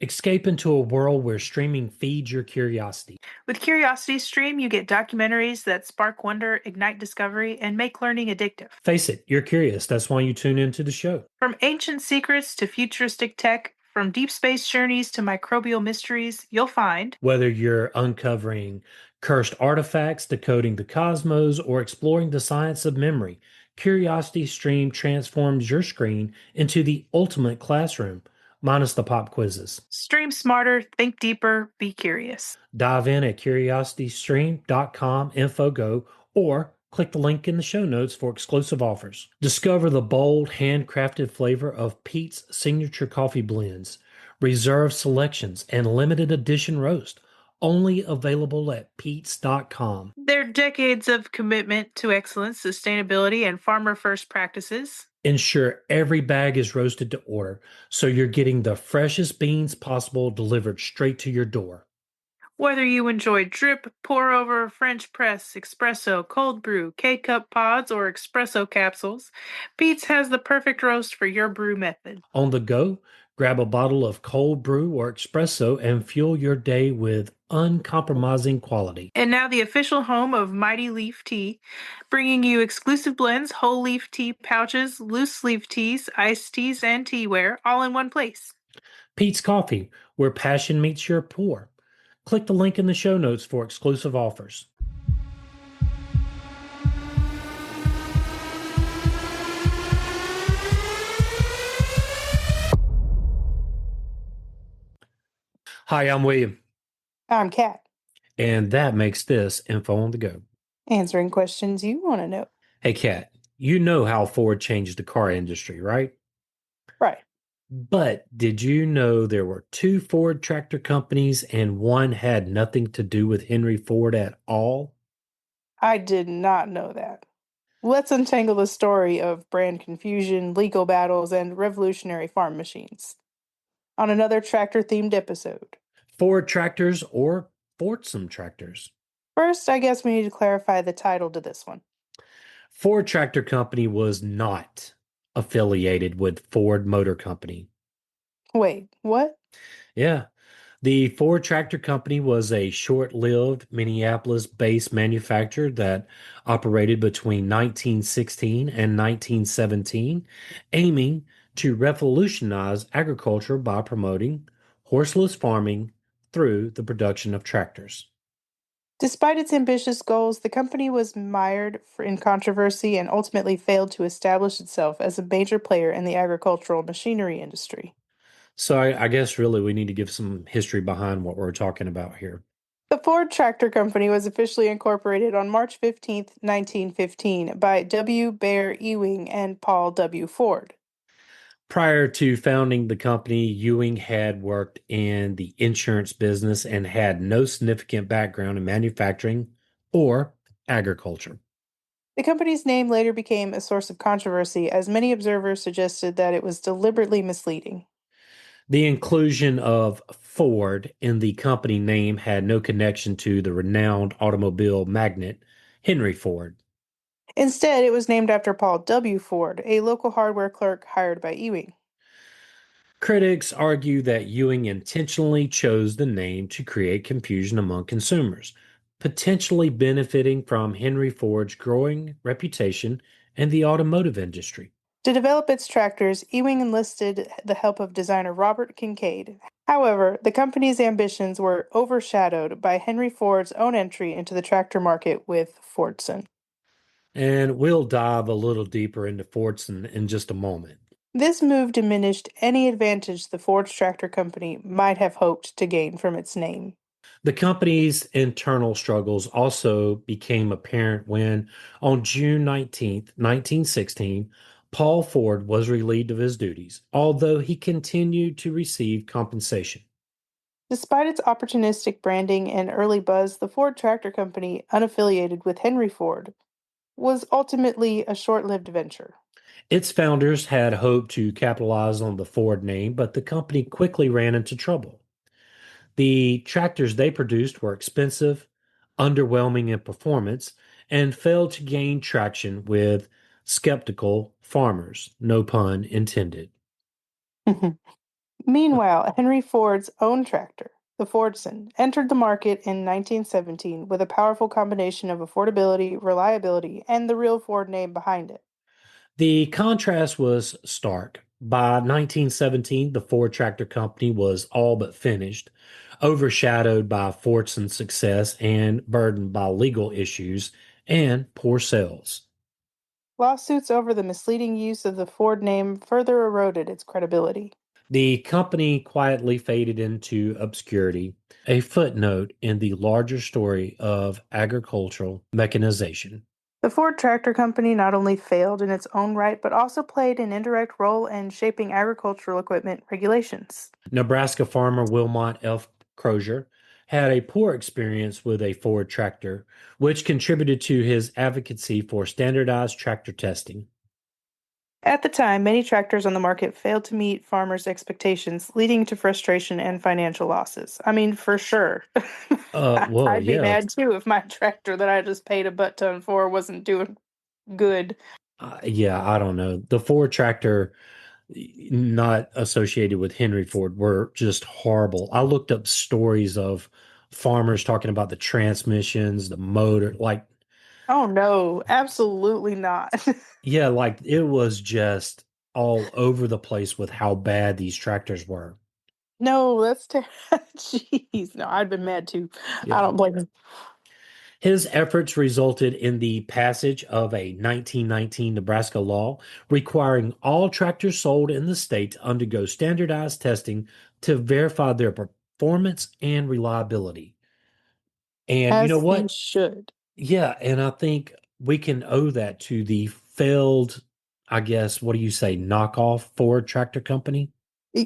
Escape into a world where streaming feeds your curiosity. With Curiosity Stream, you get documentaries that spark wonder, ignite discovery, and make learning addictive. Face it, you're curious. That's why you tune into the show. From ancient secrets to futuristic tech, from deep space journeys to microbial mysteries, you'll find Whether you're uncovering cursed artifacts, decoding the cosmos, or exploring the science of memory, Curiosity Stream transforms your screen into the ultimate classroom, minus the pop quizzes. Stream Smarter, Think Deeper, Be Curious. Dive in at curiositystream.com infogo or click the link in the show notes for exclusive offers. Discover the bold, handcrafted flavor of Pete's signature coffee blends, reserve selections, and limited edition roast. Only available at pete's.com. Their decades of commitment to excellence, sustainability, and farmer first practices. Ensure every bag is roasted to order, so you're getting the freshest beans possible delivered straight to your door. Whether you enjoy drip, pour over, French press, espresso, cold brew, K cup pods, or espresso capsules, Pete's has the perfect roast for your brew method. On the go, grab a bottle of cold brew or espresso and fuel your day with uncompromising quality. And now the official home of Mighty Leaf Tea, bringing you exclusive blends, whole leaf tea pouches, loose leaf teas, iced teas, and teaware, all in one place. Pete's Coffee, where passion meets your pour. Click the link in the show notes for exclusive offers. Hi, I'm William, I'm Kat, and that makes this Info on the Go. answering questions you want to know. Hey, Kat, you know how Ford changed the car industry, right? Right. But did you know there were two Ford tractor companies and one had nothing to do with Henry Ford at all? I did not know that. Let's untangle the story of brand confusion, legal battles, and revolutionary farm machines on another tractor themed episode. Ford tractors or Fordson tractors? First, I guess we need to clarify the title to this one. Ford Tractor Company was not affiliated with Ford Motor Company. Wait, what? Yeah, the Ford Tractor Company was a short-lived Minneapolis-based manufacturer that operated between 1916 and 1917, aiming to revolutionize agriculture by promoting horseless farming through the production of tractors. Despite its ambitious goals, the company was mired in controversy and ultimately failed to establish itself as a major player in the agricultural machinery industry. So I guess really we need to give some history behind what we're talking about here. The Ford Tractor Company was officially incorporated on March 15, 1915, by W. Bear Ewing and Paul W. Ford. Prior to founding the company, Ewing had worked in the insurance business and had no significant background in manufacturing or agriculture. The company's name later became a source of controversy, as many observers suggested that it was deliberately misleading. The inclusion of Ford in the company name had no connection to the renowned automobile magnate Henry Ford. Instead, it was named after Paul W. Ford, a local hardware clerk hired by Ewing. Critics argue that Ewing intentionally chose the name to create confusion among consumers, potentially benefiting from Henry Ford's growing reputation in the automotive industry. To develop its tractors, Ewing enlisted the help of designer Robert Kincaid. However, the company's ambitions were overshadowed by Henry Ford's own entry into the tractor market with Fordson. And we'll dive a little deeper into Fordson in just a moment. This move diminished any advantage the Ford Tractor Company might have hoped to gain from its name. The company's internal struggles also became apparent when, on June 19th, 1916, Paul Ford was relieved of his duties, although he continued to receive compensation. Despite its opportunistic branding and early buzz, the Ford Tractor Company, unaffiliated with Henry Ford, was ultimately a short lived venture. Its founders had hoped to capitalize on the Ford name, but the company quickly ran into trouble. The tractors they produced were expensive, underwhelming in performance, and failed to gain traction with skeptical farmers. No pun intended. Meanwhile, Henry Ford's own tractor, the Fordson, entered the market in 1917 with a powerful combination of affordability, reliability, and the real Ford name behind it. The contrast was stark. By 1917, the Ford Tractor Company was all but finished, overshadowed by Fordson's success and burdened by legal issues and poor sales. Lawsuits over the misleading use of the Ford name further eroded its credibility. The company quietly faded into obscurity, a footnote in the larger story of agricultural mechanization. The Ford Tractor Company not only failed in its own right, but also played an indirect role in shaping agricultural equipment regulations. Nebraska farmer Wilmot F. Crozier had a poor experience with a Ford tractor, which contributed to his advocacy for standardized tractor testing. At the time, many tractors on the market failed to meet farmers' expectations, leading to frustration and financial losses. I mean, for sure. Well, I'd be yeah, mad too if my tractor that I just paid a butt ton for wasn't doing good. yeah, I don't know. The Ford tractor, not associated with Henry Ford, were just horrible. I looked up stories of farmers talking about the transmissions, the motor, like, Oh no, absolutely not. yeah, like it was just all over the place with how bad these tractors were. No, that's terrible. Jeez, no, I'd been mad too. I Yeah. don't blame him. His efforts resulted in the passage of a 1919 Nebraska law requiring all tractors sold in the state to undergo standardized testing to verify their performance and reliability. And you know As he what? should. Yeah, and I think we can owe that to the failed, I guess, what do you say, knockoff Ford tractor company?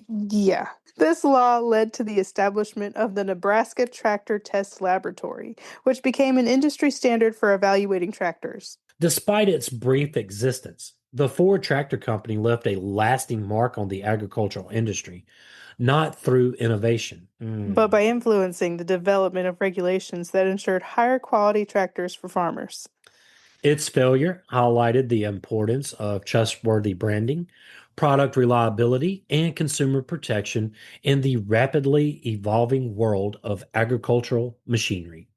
Yeah. This law led to the establishment of the Nebraska Tractor Test Laboratory, which became an industry standard for evaluating tractors. Despite its brief existence, the Ford Tractor Company left a lasting mark on the agricultural industry, not through innovation. But by influencing the development of regulations that ensured higher quality tractors for farmers. Its failure highlighted the importance of trustworthy branding, product reliability, and consumer protection in the rapidly evolving world of agricultural machinery.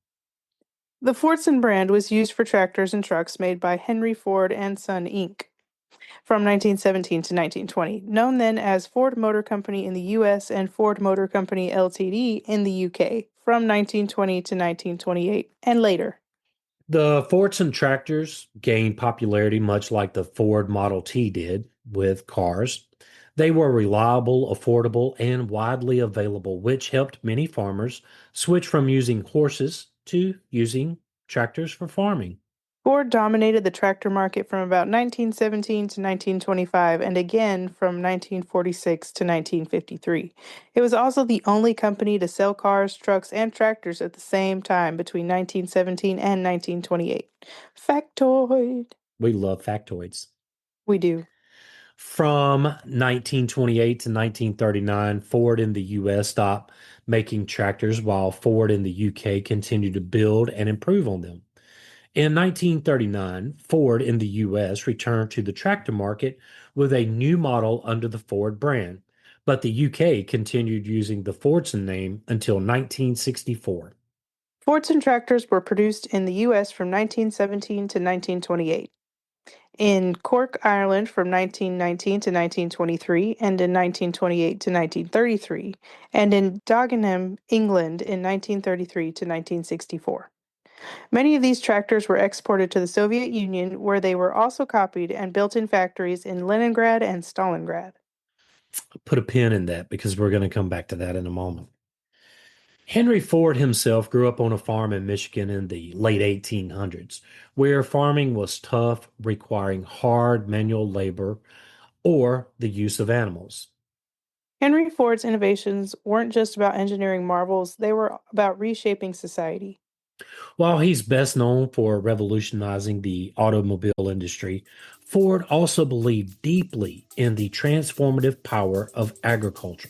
The Fordson brand was used for tractors and trucks made by Henry Ford and Son Inc. from 1917 to 1920, known then as Ford Motor Company in the US and Ford Motor Company Ltd. In the UK from 1920 to 1928 and later. The Fordson tractors gained popularity much like the Ford Model T did with cars. They were reliable, affordable, and widely available, which helped many farmers switch from using horses to using tractors for farming. Ford dominated the tractor market from about 1917 to 1925 and again from 1946 to 1953. It was also the only company to sell cars, trucks, and tractors at the same time between 1917 and 1928. Factoid. We love factoids. We do. From 1928 to 1939, Ford in the US stopped making tractors while Ford in the UK continued to build and improve on them. In 1939, Ford in the US returned to the tractor market with a new model under the Ford brand, but the UK continued using the Fordson name until 1964. Fordson tractors were produced in the U.S. from 1917 to 1928, in Cork, Ireland from 1919 to 1923, and in 1928 to 1933, and in Dagenham, England in 1933 to 1964. Many of these tractors were exported to the Soviet Union, where they were also copied and built in factories in Leningrad and Stalingrad. Put a pin in that because we're going to come back to that in a moment. Henry Ford himself grew up on a farm in Michigan in the late 1800s, where farming was tough, requiring hard manual labor or the use of animals. Henry Ford's innovations weren't just about engineering marvels, they were about reshaping society. While he's best known for revolutionizing the automobile industry, Ford also believed deeply in the transformative power of agriculture.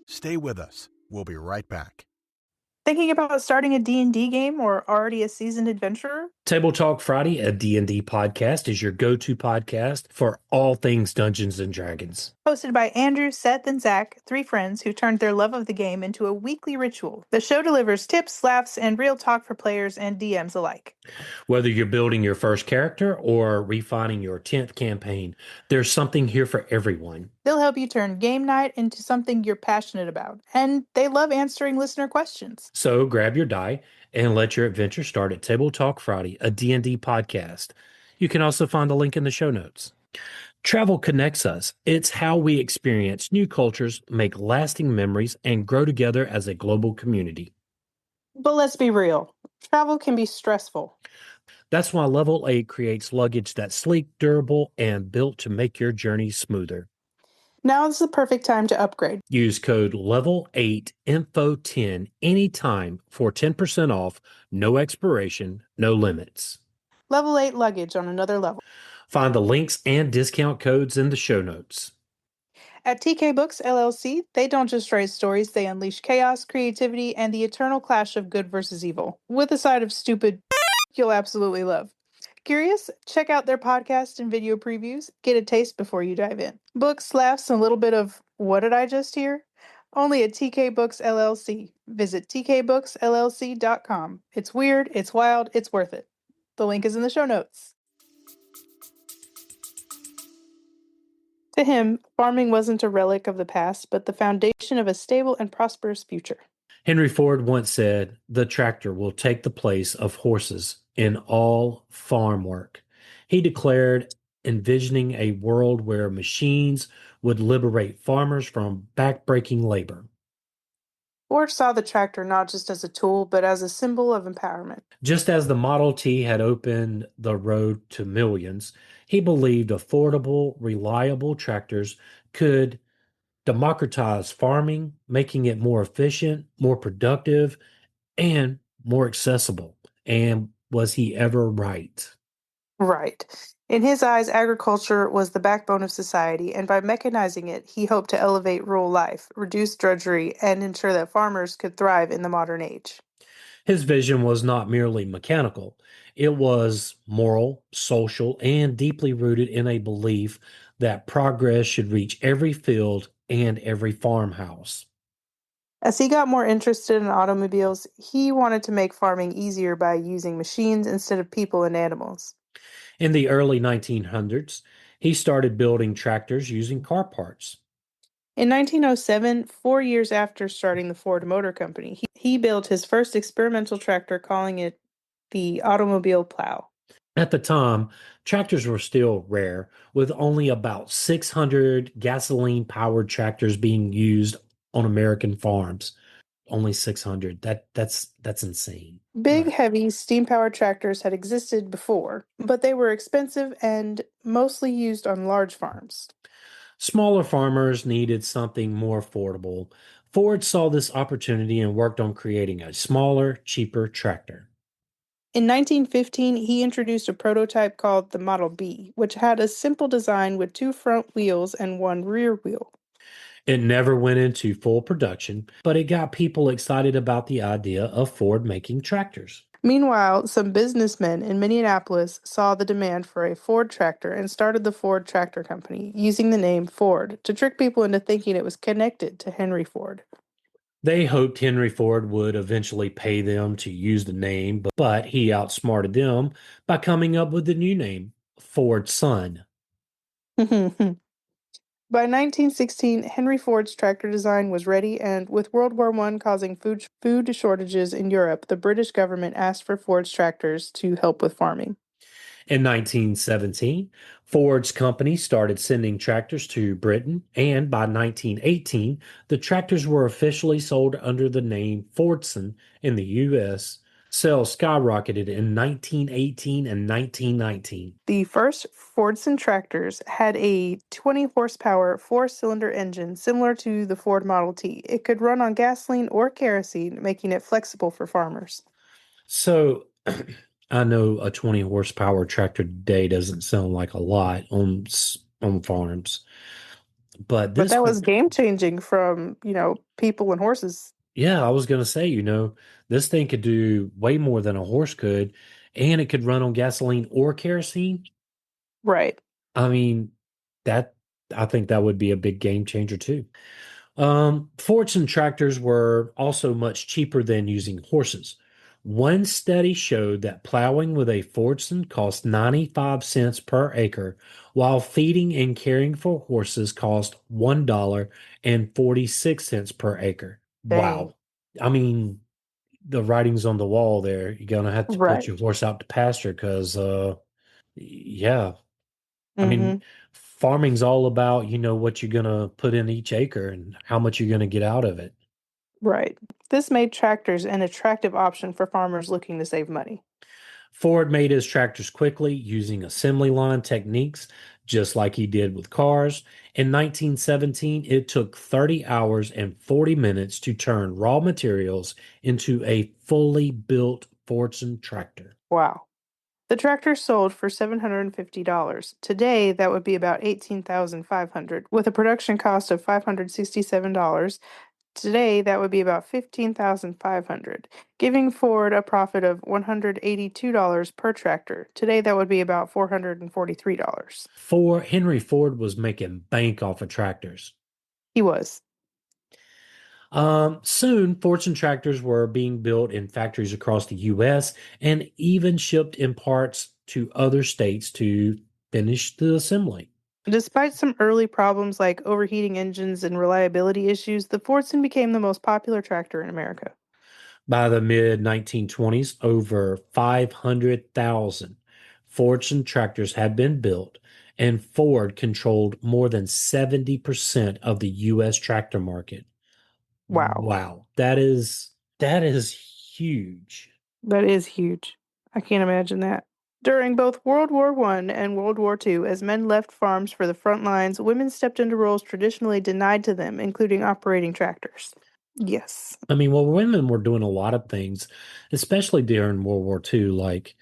Stay with us. We'll be right back. Thinking about starting a D&D game or already a seasoned adventurer? Table Talk Friday, a D&D podcast, is your go-to podcast for all things Dungeons and Dragons. Hosted by Andrew, Seth, and Zach, three friends who turned their love of the game into a weekly ritual. The show delivers tips, laughs, and real talk for players and DMs alike. Whether you're building your first character or refining your 10th campaign, there's something here for everyone. They'll help you turn game night into something you're passionate about, and they love answering listener questions. So grab your die and let your adventure start at Table Talk Friday, a D&D podcast. You can also find the link in the show notes. Travel connects us. It's how we experience new cultures, make lasting memories, and grow together as a global community. But let's be real, travel can be stressful. That's why Level 8 creates luggage that's sleek, durable, and built to make your journey smoother. Now is the perfect time to upgrade. Use code Level8Info10 anytime for 10% off, no expiration, no limits. Level 8 luggage on another level. Find the links and discount codes in the show notes. At TK Books LLC, they don't just write stories, they unleash chaos, creativity, and the eternal clash of good versus evil, with a side of stupid you'll absolutely love. Curious? Check out their podcast and video previews. Get a taste before you dive in. Books, laughs, and a little bit of what did I just hear? Only at TK Books LLC. Visit tkbooksllc.com. It's weird, it's wild, it's worth it. The link is in the show notes. To him, farming wasn't a relic of the past, but the foundation of a stable and prosperous future. Henry Ford once said, "The tractor will take the place of horses in all farm work." He declared, envisioning a world where machines would liberate farmers from backbreaking labor. Ford saw the tractor not just as a tool, but as a symbol of empowerment. Just as the Model T had opened the road to millions, he believed affordable, reliable tractors could democratize farming, making it more efficient, more productive, and more accessible. And was he ever right? Right. In his eyes, agriculture was the backbone of society, and by mechanizing it, he hoped to elevate rural life, reduce drudgery, and ensure that farmers could thrive in the modern age. His vision was not merely mechanical, it was moral, social, and deeply rooted in a belief that progress should reach every field and every farmhouse. As he got more interested in automobiles, he wanted to make farming easier by using machines instead of people and animals. In the early 1900s, he started building tractors using car parts. In 1907, 4 years after starting the Ford Motor Company, he built his first experimental tractor, calling it the automobile plow. At the time, tractors were still rare, with only about 600 gasoline-powered tractors being used on American farms. Only 600. That's insane. Big, Right. heavy, steam-powered tractors had existed before, but they were expensive and mostly used on large farms. Smaller farmers needed something more affordable. Ford saw this opportunity and worked on creating a smaller, cheaper tractor. In 1915, he introduced a prototype called the Model B, which had a simple design with two front wheels and one rear wheel. It never went into full production, but it got people excited about the idea of Ford making tractors. Meanwhile, some businessmen in Minneapolis saw the demand for a Ford tractor and started the Ford Tractor Company, using the name Ford to trick people into thinking it was connected to Henry Ford. They hoped Henry Ford would eventually pay them to use the name, but he outsmarted them by coming up with the new name, Fordson. By 1916, Henry Ford's tractor design was ready, and with World War I causing food shortages in Europe, the British government asked for Ford's tractors to help with farming. In 1917, Ford's company started sending tractors to Britain, and by 1918, the tractors were officially sold under the name Fordson in the U.S. Sales skyrocketed in 1918 and 1919. The first Fordson tractors had a 20 horsepower four-cylinder engine similar to the Ford Model T. It could run on gasoline or kerosene, making it flexible for farmers. So I know a 20 horsepower tractor today doesn't sound like a lot on farms, but But this that was game changing from, people and horses. Yeah, I was gonna say, this thing could do way more than a horse could, and it could run on gasoline or kerosene. Right. I mean, that I think that would be a big game changer too. Fordson tractors were also much cheaper than using horses. One study showed that plowing with a Fordson cost 95 cents per acre, while feeding and caring for horses cost $1.46 per acre. Dang. Wow. I mean, the writing's on the wall there. You're gonna have to put Right. your horse out to pasture because yeah, I mean, Mm-hmm. farming's all about, what you're gonna put in each acre and how much you're gonna get out of it. Right. This made tractors an attractive option for farmers looking to save money. Ford made his tractors quickly using assembly line techniques, just like he did with cars. In 1917, it took 30 hours and 40 minutes to turn raw materials into a fully built Fordson tractor. Wow. The tractor sold for $750. Today, that would be about $18,500, with a production cost of $567. Today, that would be about $15,500, giving Ford a profit of $182 per tractor. Today, that would be about $443. Henry Ford was making bank off of tractors. He was. Soon, Fordson tractors were being built in factories across the U.S. and even shipped in parts to other states to finish the assembly. Despite some early problems like overheating engines and reliability issues, the Fordson became the most popular tractor in America. By the mid 1920s, over 500,000 Fordson tractors had been built, and Ford controlled more than 70% of the U.S. tractor market. Wow. Wow, that is huge. That is huge. I can't imagine that. During both World War One and World War Two, as men left farms for the front lines, women stepped into roles traditionally denied to them, including operating tractors. Yes. I mean, well, women were doing a lot of things, especially during World War II, like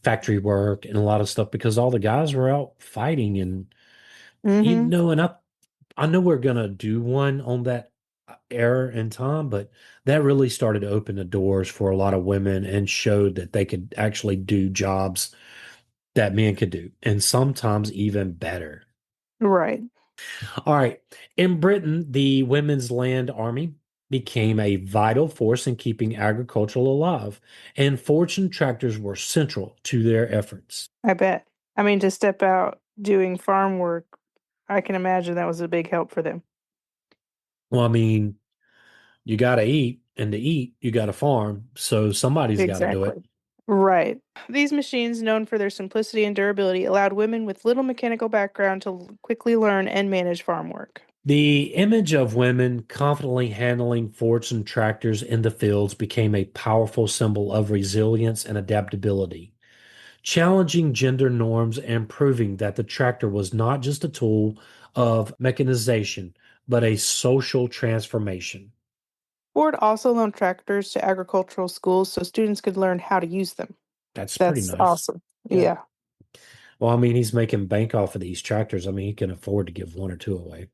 factory work and a lot of stuff, because all the guys were out fighting. And Mm-hmm. and I know we're gonna do one on that era and time, but that really started to open the doors for a lot of women and showed that they could actually do jobs that men could do, and sometimes even better. Right. All right. In Britain, the Women's Land Army became a vital force in keeping agriculture alive, and fortune tractors were central to their efforts. I bet. I mean, to step out doing farm work, I can imagine that was a big help for them. Well, I mean, you got to eat, and to eat, you got to farm, so somebody's got to do it. Exactly. Right. These machines, known for their simplicity and durability, allowed women with little mechanical background to quickly learn and manage farm work. The image of women confidently handling fortune tractors in the fields became a powerful symbol of resilience and adaptability, challenging gender norms and proving that the tractor was not just a tool of mechanization, but a social transformation. Ford also loaned tractors to agricultural schools so students could learn how to use them. That's pretty That's nice. awesome. Yeah. Yeah. Well, I mean, he's making bank off of these tractors. I mean, he can afford to give one or two away.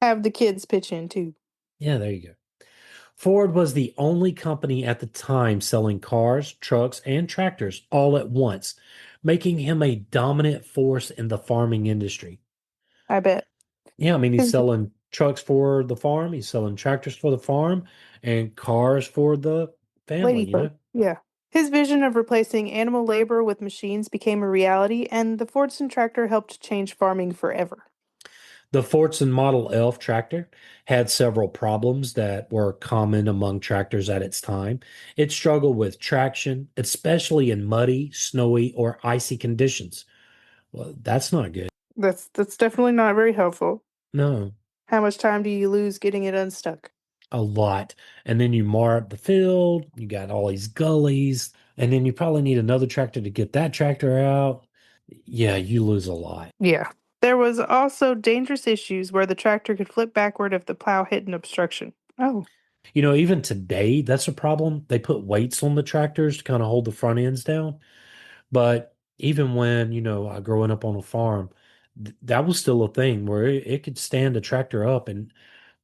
Have the kids pitch in too. Yeah, there you go. Ford was the only company at the time selling cars, trucks, and tractors all at once, making him a dominant force in the farming industry. I bet. Yeah, I mean, he's His selling trucks for the farm, he's selling tractors for the farm, and cars for the family, lady folk. Yeah. His vision of replacing animal labor with machines became a reality, and the Fordson tractor helped change farming forever. The Fordson Model F tractor had several problems that were common among tractors at its time. It struggled with traction, especially in muddy, snowy, or icy conditions. Well, that's not good. That's definitely not very helpful. No, How much time do you lose getting it unstuck? a lot. And then you mar up the field, you got all these gullies, and then you probably need another tractor to get that tractor out. Yeah, you lose a lot. Yeah. There was also dangerous issues where the tractor could flip backward if the plow hit an obstruction. Oh, Even today, that's a problem. They put weights on the tractors to kind of hold the front ends down. But even when, growing up on a farm, that was still a thing where it could stand a tractor up. And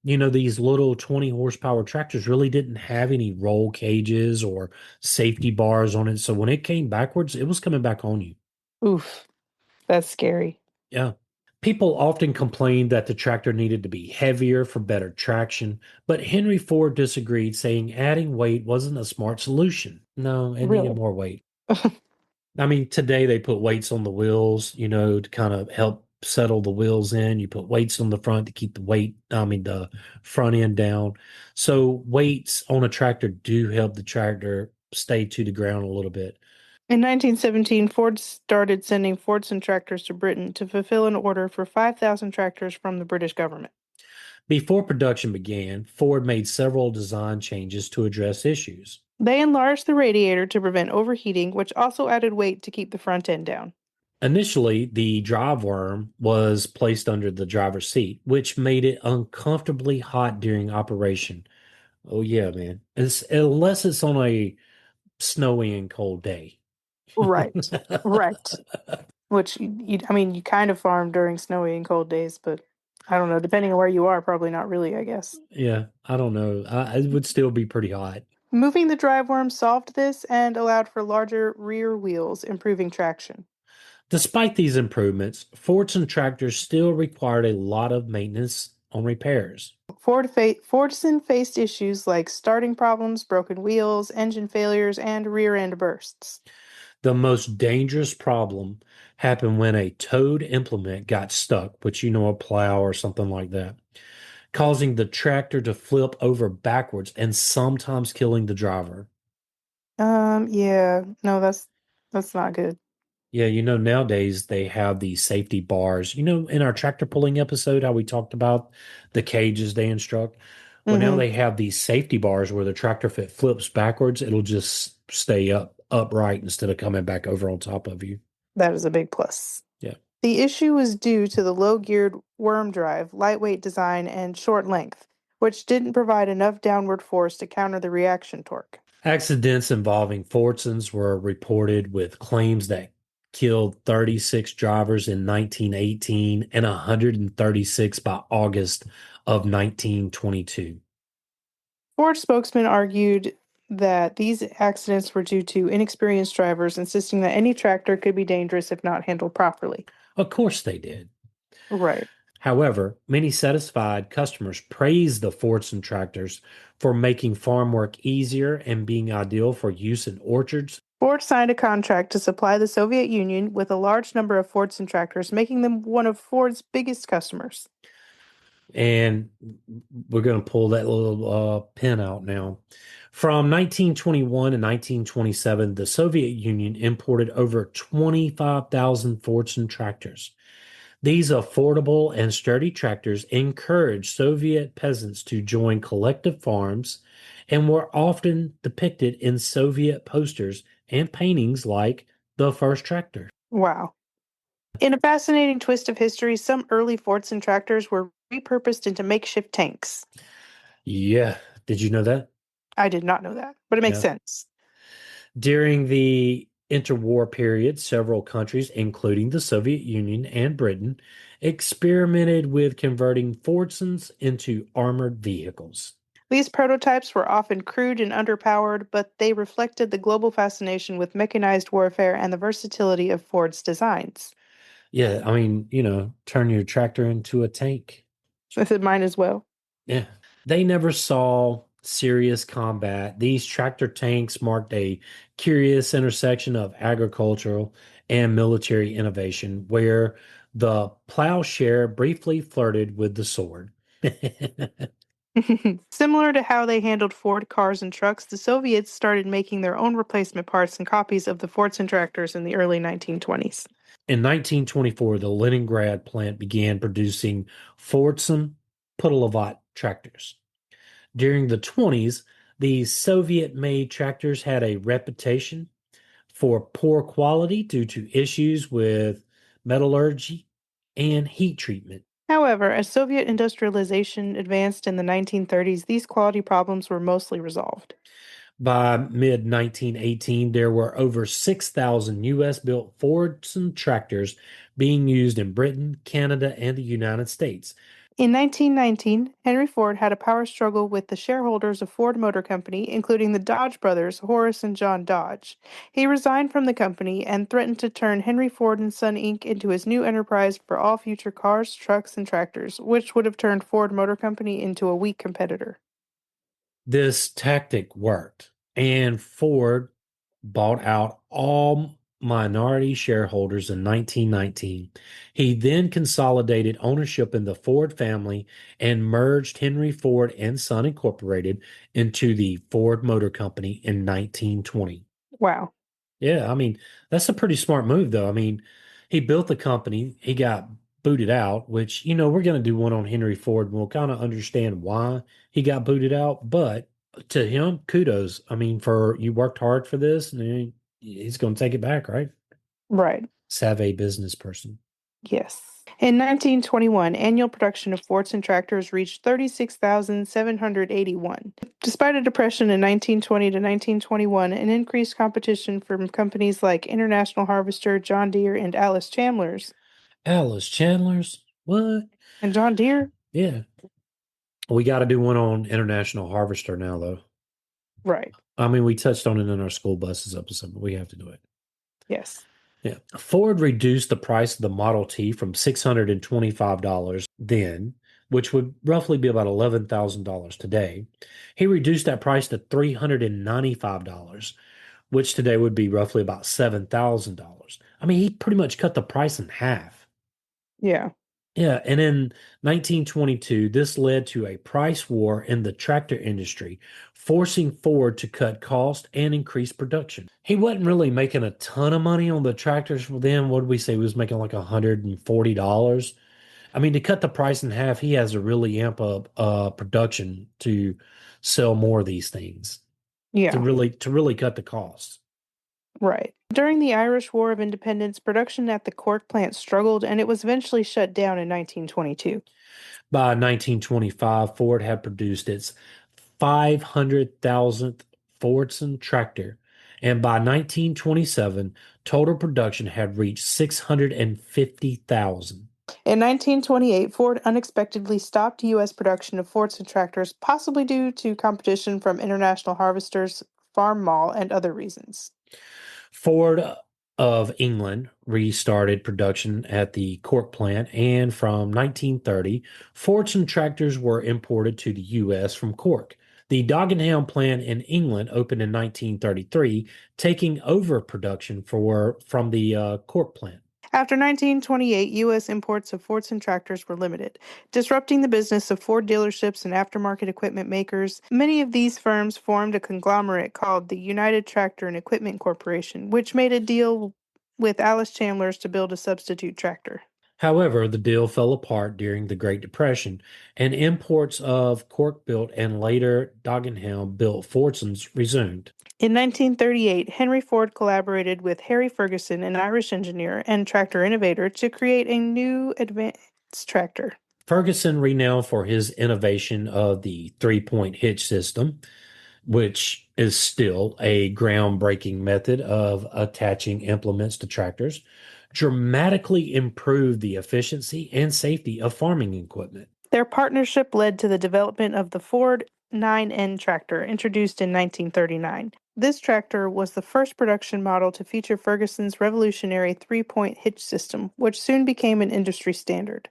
These little 20 horsepower tractors really didn't have any roll cages or safety bars on it. So when it came backwards, it was coming back on you. Oof, that's scary. Yeah. People often complained that the tractor needed to be heavier for better traction, but Henry Ford disagreed, saying adding weight wasn't a smart solution. No, it needed Really? more weight. I mean, today they put weights on the wheels, to kind of help settle the wheels in. You put weights on the front to keep the front end down. So weights on a tractor do help the tractor stay to the ground a little bit. In 1917, Ford started sending Fordson tractors to Britain to fulfill an order for 5,000 tractors from the British government. Before production began, Ford made several design changes to address issues. They enlarged the radiator to prevent overheating, which also added weight to keep the front end down. Initially, the drive worm was placed under the driver's seat, which made it uncomfortably hot during operation. Oh yeah, man. Unless it's on a snowy and cold day. Right, right. Which, I mean, you kind of farm during snowy and cold days, but I don't know. Depending on where you are, probably not really, I guess. Yeah, I don't know. It would still be pretty hot. Moving the drive worm solved this and allowed for larger rear wheels, improving traction. Despite these improvements, Fordson tractors still required a lot of maintenance on repairs. Fordson faced issues like starting problems, broken wheels, engine failures, and rear end bursts. The most dangerous problem happened when a towed implement got stuck, which a plow or something like that, causing the tractor to flip over backwards and sometimes killing the driver. Yeah, no, that's not good. Yeah, nowadays they have these safety bars. In our tractor pulling episode, how we talked about the cages they instruct. Well, now Mm-hmm. they have these safety bars where the tractor, if it flips backwards, it'll just stay upright instead of coming back over on top of you. That is a big plus. Yeah. The issue was due to the low geared worm drive, lightweight design, and short length, which didn't provide enough downward force to counter the reaction torque. Accidents involving Fordsons were reported with claims that killed 36 drivers in 1918 and 136 by August of 1922. Ford spokesman argued that these accidents were due to inexperienced drivers, insisting that any tractor could be dangerous if not handled properly. Of course they did. Right. However, many satisfied customers praised the Fordson tractors for making farm work easier and being ideal for use in orchards. Ford signed a contract to supply the Soviet Union with a large number of Fordson tractors, making them one of Ford's biggest customers. And we're going to pull that little pin out now. From 1921 to 1927, the Soviet Union imported over 25,000 Fordson tractors. These affordable and sturdy tractors encouraged Soviet peasants to join collective farms and were often depicted in Soviet posters and paintings like the first tractor. Wow. In a fascinating twist of history, some early Fordson tractors were repurposed into makeshift tanks. Yeah, did you know that? I did not know that, but it makes Yeah. sense. During the interwar period, several countries, including the Soviet Union and Britain, experimented with converting Fordsons into armored vehicles. These prototypes were often crude and underpowered, but they reflected the global fascination with mechanized warfare and the versatility of Ford's designs. Yeah, I mean, turn your tractor into a tank. I said mine as well. Yeah. They never saw serious combat. These tractor tanks marked a curious intersection of agricultural and military innovation where the plowshare briefly flirted with the sword. Similar to how they handled Ford cars and trucks, the Soviets started making their own replacement parts and copies of the Fordson tractors in the early 1920s. In 1924, the Leningrad plant began producing Fordson Pudelovot tractors. During the 20s, these Soviet made tractors had a reputation for poor quality due to issues with metallurgy and heat treatment. However, as Soviet industrialization advanced in the 1930s, these quality problems were mostly resolved. By mid 1918, there were over 6,000 US built Fordson tractors being used in Britain, Canada, and the United States. In 1919, Henry Ford had a power struggle with the shareholders of Ford Motor Company, including the Dodge brothers, Horace and John Dodge. He resigned from the company and threatened to turn Henry Ford and Son Inc. into his new enterprise for all future cars, trucks, and tractors, which would have turned Ford Motor Company into a weak competitor. This tactic worked, and Ford bought out all minority shareholders in 1919. He then consolidated ownership in the Ford family and merged Henry Ford and Son Incorporated into the Ford Motor Company in 1920. Wow. Yeah, I mean, that's a pretty smart move, though. I mean, he built the company, he got booted out, which, we're going to do one on Henry Ford and we'll kind of understand why he got booted out. But to him, kudos. I mean, for you worked hard for this and he's going to take it back, right? Right. Savvy business person. Yes. In 1921, annual production of Fordson tractors reached 36,781. Despite a depression in 1920 to 1921 and increased competition from companies like International Harvester, John Deere, and Alice Chandler's. Alice Chandler's? What? And John Deere? Yeah. We got to do one on International Harvester now, though. Right. I mean, we touched on it in our school buses episode, but we have to do it. Yes. Yeah. Ford reduced the price of the Model T from $625 then, which would roughly be about $11,000 today. He reduced that price to $395, which today would be roughly about $7,000. I mean, he pretty much cut the price in half. Yeah. Yeah, and in 1922, this led to a price war in the tractor industry, forcing Ford to cut cost and increase production. He wasn't really making a ton of money on the tractors then. What did we say? He was making like $140. I mean, to cut the price in half, he has to really amp up production to sell more of these things Yeah. to really cut the cost. Right. During the Irish War of Independence, production at the Cork plant struggled and it was eventually shut down in 1922. By 1925, Ford had produced its 500,000th Fordson tractor, and by 1927, total production had reached 650,000. In 1928, Ford unexpectedly stopped U.S. production of Fordson tractors, possibly due to competition from International Harvesters, Farm Mall, and other reasons. Ford of England restarted production at the Cork plant, and from 1930, Fordson tractors were imported to the U.S. from Cork. The Dagenham plant in England opened in 1933, taking over production from the Cork plant. After 1928, U.S. imports of Fordson tractors were limited, disrupting the business of Ford dealerships and aftermarket equipment makers. Many of these firms formed a conglomerate called the United Tractor and Equipment Corporation, which made a deal with Alice Chandler's to build a substitute tractor. However, the deal fell apart during the Great Depression, and imports of Cork-built and later Dagenham-built Fordsons resumed. In 1938, Henry Ford collaborated with Harry Ferguson, an Irish engineer and tractor innovator, to create a new advanced tractor. Ferguson, renowned for his innovation of the three-point hitch system, which is still a groundbreaking method of attaching implements to tractors, dramatically improved the efficiency and safety of farming equipment. Their partnership led to the development of the Ford 9N tractor, introduced in 1939. This tractor was the first production model to feature Ferguson's revolutionary three-point hitch system, which soon became an industry standard.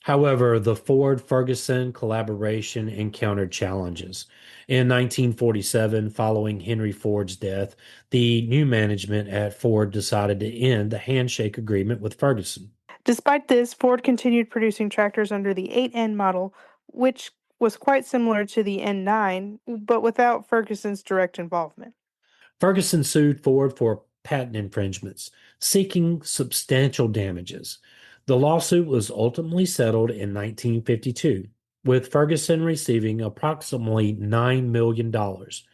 However, the Ford Ferguson collaboration encountered challenges. In 1947, following Henry Ford's death, the new management at Ford decided to end the handshake agreement with Ferguson. Despite this, Ford continued producing tractors under the 8N model, which was quite similar to the N9, but without Ferguson's direct involvement. Ferguson sued Ford for patent infringements, seeking substantial damages. The lawsuit was ultimately settled in 1952, with Ferguson receiving approximately $9 million. Dollars.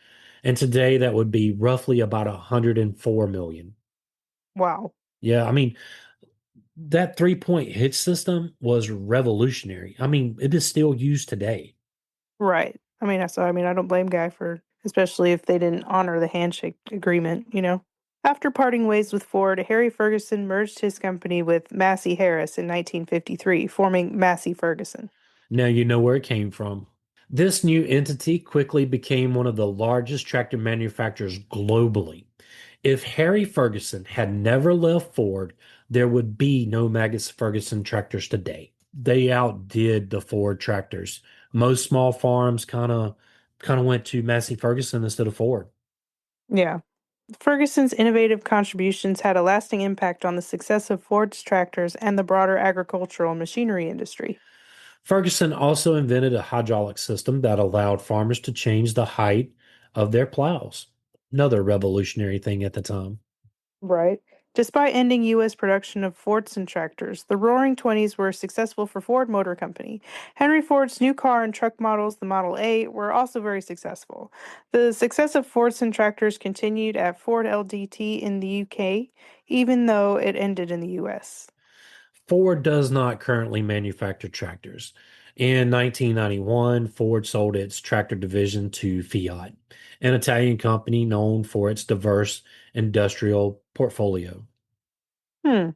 And today that would be roughly about 104 million. Wow. Yeah, I mean, that three-point hitch system was revolutionary. I mean, it is still used today. Right. I don't blame Guy for, especially if they didn't honor the handshake agreement. After parting ways with Ford, Harry Ferguson merged his company with Massey Harris in 1953, forming Massey Ferguson. Now you know where it came from. This new entity quickly became one of the largest tractor manufacturers globally. If Harry Ferguson had never left Ford, there would be no Magus Ferguson tractors today. They outdid the Ford tractors. Most small farms kind of went to Massey Ferguson instead of Ford. Yeah. Ferguson's innovative contributions had a lasting impact on the success of Ford's tractors and the broader agricultural machinery industry. Ferguson also invented a hydraulic system that allowed farmers to change the height of their plows. Another revolutionary thing at the time. Right. Despite ending U.S. production of Fordson tractors, the Roaring Twenties were successful for Ford Motor Company. Henry Ford's new car and truck models, the Model A, were also very successful. The success of Fordson tractors continued at Ford LDT in the UK, even though it ended in the U.S. Ford does not currently manufacture tractors. In 1991, Ford sold its tractor division to Fiat, an Italian company known for its diverse industrial portfolio. Hmm.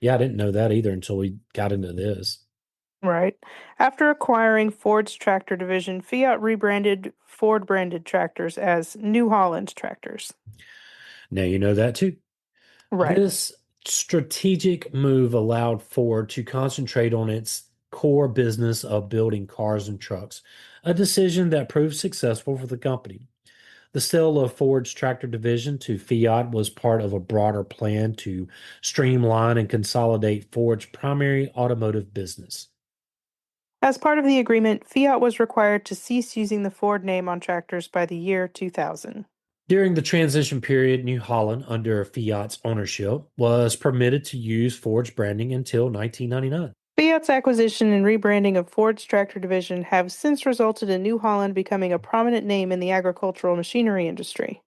Yeah, I didn't know that either until we got into this. Right. After acquiring Ford's tractor division, Fiat rebranded Ford branded tractors as New Holland tractors. Now you know that too. Right. This strategic move allowed Ford to concentrate on its core business of building cars and trucks, a decision that proved successful for the company. The sale of Ford's tractor division to Fiat was part of a broader plan to streamline and consolidate Ford's primary automotive business. As part of the agreement, Fiat was required to cease using the Ford name on tractors by the year 2000. During the transition period, New Holland, under Fiat's ownership, was permitted to use Ford's branding until 1999. Fiat's acquisition and rebranding of Ford's tractor division have since resulted in New Holland becoming a prominent name in the agricultural machinery industry.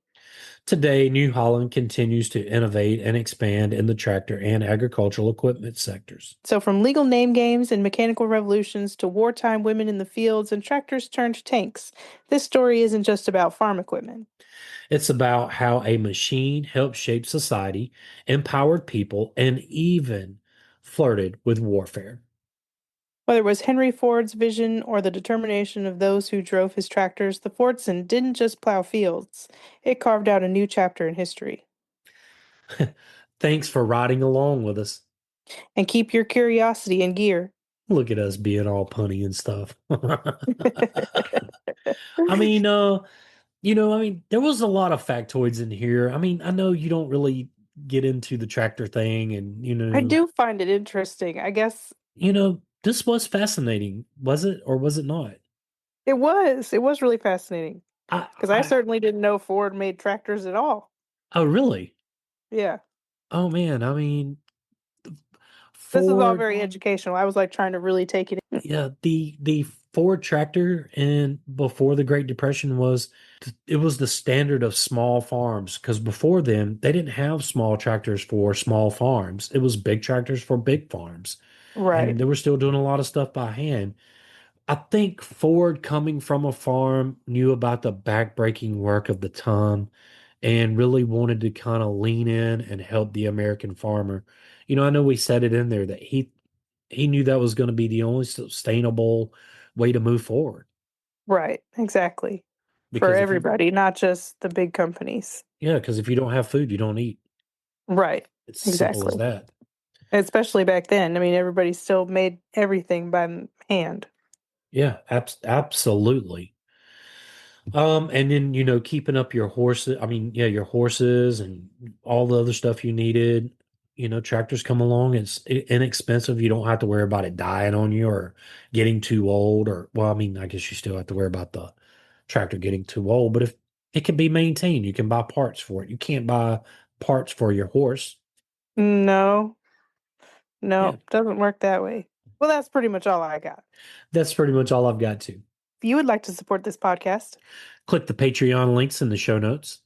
Today, New Holland continues to innovate and expand in the tractor and agricultural equipment sectors. So, from legal name games and mechanical revolutions to wartime women in the fields and tractors turned tanks, this story isn't just about farm equipment. It's about how a machine helped shape society, empowered people, and even flirted with warfare. Whether it was Henry Ford's vision or the determination of those who drove his tractors, the Fordson didn't just plow fields, it carved out a new chapter in history. Thanks for riding along with us. And keep your curiosity in gear. Look at us being all punny and stuff. I mean, there was a lot of factoids in here. I mean, I know you don't really get into the tractor thing and I do find it interesting. I guess this was fascinating, was it or was it not? it was. It was really fascinating I, because I I, certainly didn't know Ford made tractors at all. oh, really? Yeah. Oh man, I mean, This is all Ford, very educational. I was like trying to really take it in. yeah, the Ford tractor and before the Great Depression it was the standard of small farms because before then they didn't have small tractors for small farms. It was big tractors for big farms, and Right. they were still doing a lot of stuff by hand. I think Ford, coming from a farm, knew about the backbreaking work of the time and really wanted to kind of lean in and help the American farmer. I know we said it in there that he knew that was going to be the only sustainable way to move forward. Right. Exactly. For Because if you, everybody, not just the big companies. yeah, because if you don't have food, you don't eat. Right. It's simple as Exactly. that. Especially back then. I mean, everybody still made everything by hand. Yeah, absolutely. And then, keeping up your horses, I mean, yeah, your horses and all the other stuff you needed. Tractors come along, it's inexpensive. You don't have to worry about it dying on you or getting too old well, I mean, I guess you still have to worry about the tractor getting too old, but if it can be maintained, you can buy parts for it. You can't buy parts for your horse. No, Yeah, no, doesn't work that way. Well, that's pretty much all I got. that's pretty much all I've got to. If you would like to support this podcast, Click the Patreon links in the show notes.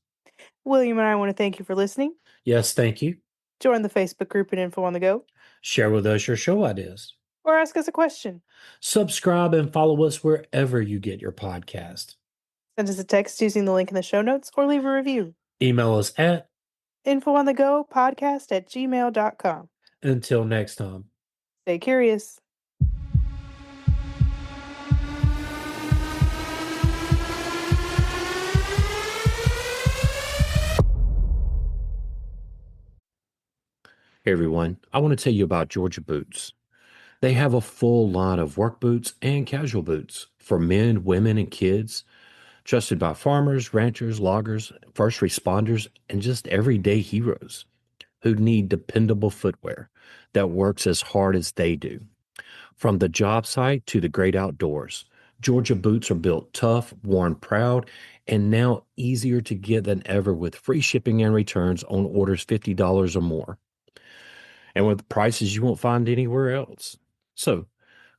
William and I want to thank you for listening. Yes, thank you. Join the Facebook group at Info on the Go, Share with us your show ideas. or ask us a question. Subscribe and follow us wherever you get your podcast. Send us a text using the link in the show notes, or leave a review. Email us at Info on the Go podcast at gmail.com. until next time. Stay curious. Hey everyone, I want to tell you about Georgia Boots. They have a full line of work boots and casual boots for men, women, and kids, trusted by farmers, ranchers, loggers, first responders, and just everyday heroes who need dependable footwear that works as hard as they do. From the job site to the great outdoors, Georgia boots are built tough, worn proud, and now easier to get than ever with free shipping and returns on orders $50 or more, and with prices you won't find anywhere else. So,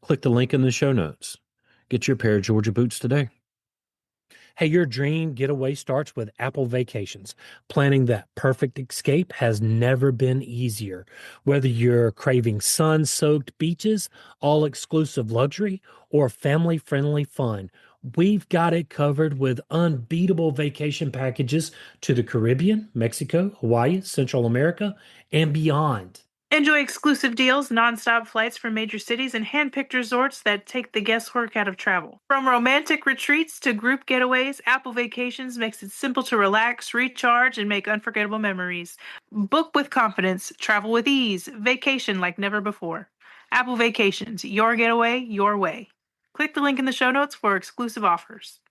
click the link in the show notes. Get your pair of Georgia boots today. Hey, your dream getaway starts with Apple Vacations. Planning that perfect escape has never been easier. Whether you're craving sun soaked beaches, all exclusive luxury, or family friendly fun, we've got it covered with unbeatable vacation packages to the Caribbean, Mexico, Hawaii, Central America, and beyond. Enjoy exclusive deals, nonstop flights from major cities, and hand-picked resorts that take the guesswork out of travel. From romantic retreats to group getaways, Apple Vacations makes it simple to relax, recharge, and make unforgettable memories. Book with confidence, travel with ease, vacation like never before. Apple Vacations, your getaway, your way. Click the link in the show notes for exclusive offers.